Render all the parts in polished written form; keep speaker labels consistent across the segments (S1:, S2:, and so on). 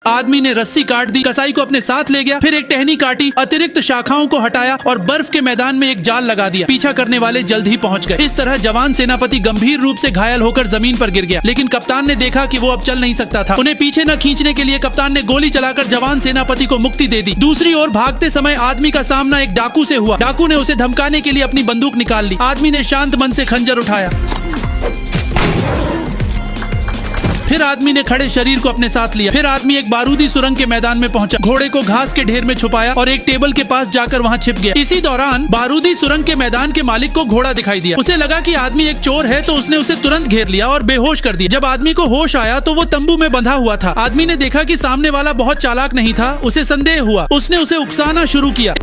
S1: आदमी ने रस्सी काट दी, कसाई को अपने साथ ले गया, फिर एक टहनी काटी, अतिरिक्त शाखाओं को हटाया और बर्फ के मैदान में एक जाल लगा दिया। पीछा करने वाले जल्द ही पहुंच गए। इस तरह जवान सेनापति गंभीर रूप से घायल होकर जमीन पर गिर गया, लेकिन कप्तान ने देखा कि वो अब चल नहीं सकता था। उन्हें पीछे न खींचने के लिए कप्तान ने गोली चलाकर जवान सेनापति को मुक्ति दे दी। दूसरी ओर भागते समय आदमी का सामना एक डाकू से हुआ। डाकू ने उसे धमकाने के लिए अपनी बंदूक निकाल ली। आदमी ने शांत मन से खंजर उठाया। फिर आदमी ने खड़े शरीर को अपने साथ लिया। फिर आदमी एक बारूदी सुरंग के मैदान में पहुंचा, घोड़े को घास के ढेर में छुपाया और एक टेबल के पास जाकर वहां छिप गया। इसी दौरान बारूदी सुरंग के मैदान के मालिक को घोड़ा दिखाई दिया। उसे लगा कि आदमी एक चोर है, तो उसने उसे तुरंत घेर लिया और बेहोश कर दिया। जब आदमी को होश आया तो वो तंबू में बंधा हुआ था। आदमी ने देखा कि सामने वाला बहुत चालाक नहीं था। उसे संदेह हुआ। उसने उसे उकसाना शुरू किया।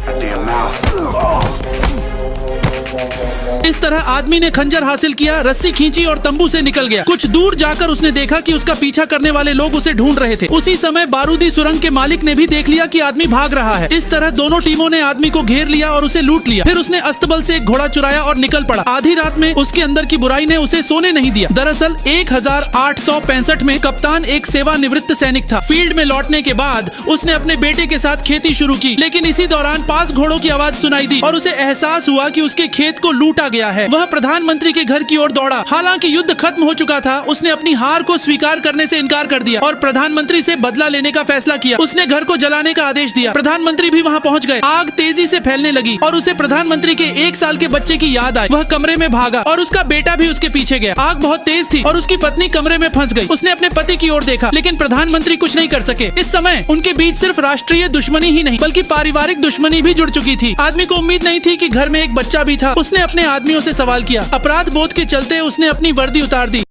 S1: इस तरह आदमी ने खंजर हासिल किया, रस्सी खींची और तंबू से निकल गया। कुछ दूर जाकर उसने देखा कि उसका पीछा करने वाले लोग उसे ढूंढ रहे थे। उसी समय बारूदी सुरंग के मालिक ने भी देख लिया कि आदमी भाग रहा है। इस तरह दोनों टीमों ने आदमी को घेर लिया और उसे लूट लिया। फिर उसने अस्तबल से एक घोड़ा चुराया और निकल पड़ा। आधी रात में उसके अंदर की बुराई ने उसे सोने नहीं दिया। दरअसल 1865 में कप्तान एक सेवानिवृत्त सैनिक था। फील्ड में लौटने के बाद उसने अपने बेटे के साथ खेती शुरू की, लेकिन इसी दौरान पास घोड़ों की आवाज सुनाई दी और उसे एहसास हुआ कि उसके खेत को लूटा गया है। वह प्रधानमंत्री के घर की ओर दौड़ा। हालांकि युद्ध खत्म हो चुका था, उसने अपनी हार को स्वीकार करने से इनकार कर दिया और प्रधानमंत्री से बदला लेने का फैसला किया। उसने घर को जलाने का आदेश दिया। प्रधानमंत्री भी वहां पहुंच गए। आग तेजी से फैलने लगी और उसे प्रधानमंत्री के 1 साल के बच्चे की याद आई। वह कमरे में भागा और उसका बेटा भी उसके पीछे गया। आग बहुत तेज थी और उसकी पत्नी कमरे में फंस गई। उसने अपने पति की ओर देखा, लेकिन प्रधानमंत्री कुछ नहीं कर सके। इस समय उनके बीच सिर्फ राष्ट्रीय दुश्मनी ही नहीं बल्कि पारिवारिक दुश्मनी भी जुड़ चुकी थी। आदमी को उम्मीद नहीं थी कि घर में एक बच्चा भी था। उसने अपने आदमियों से सवाल किया। अपराध बोध के चलते उसने अपनी वर्दी उतार दी।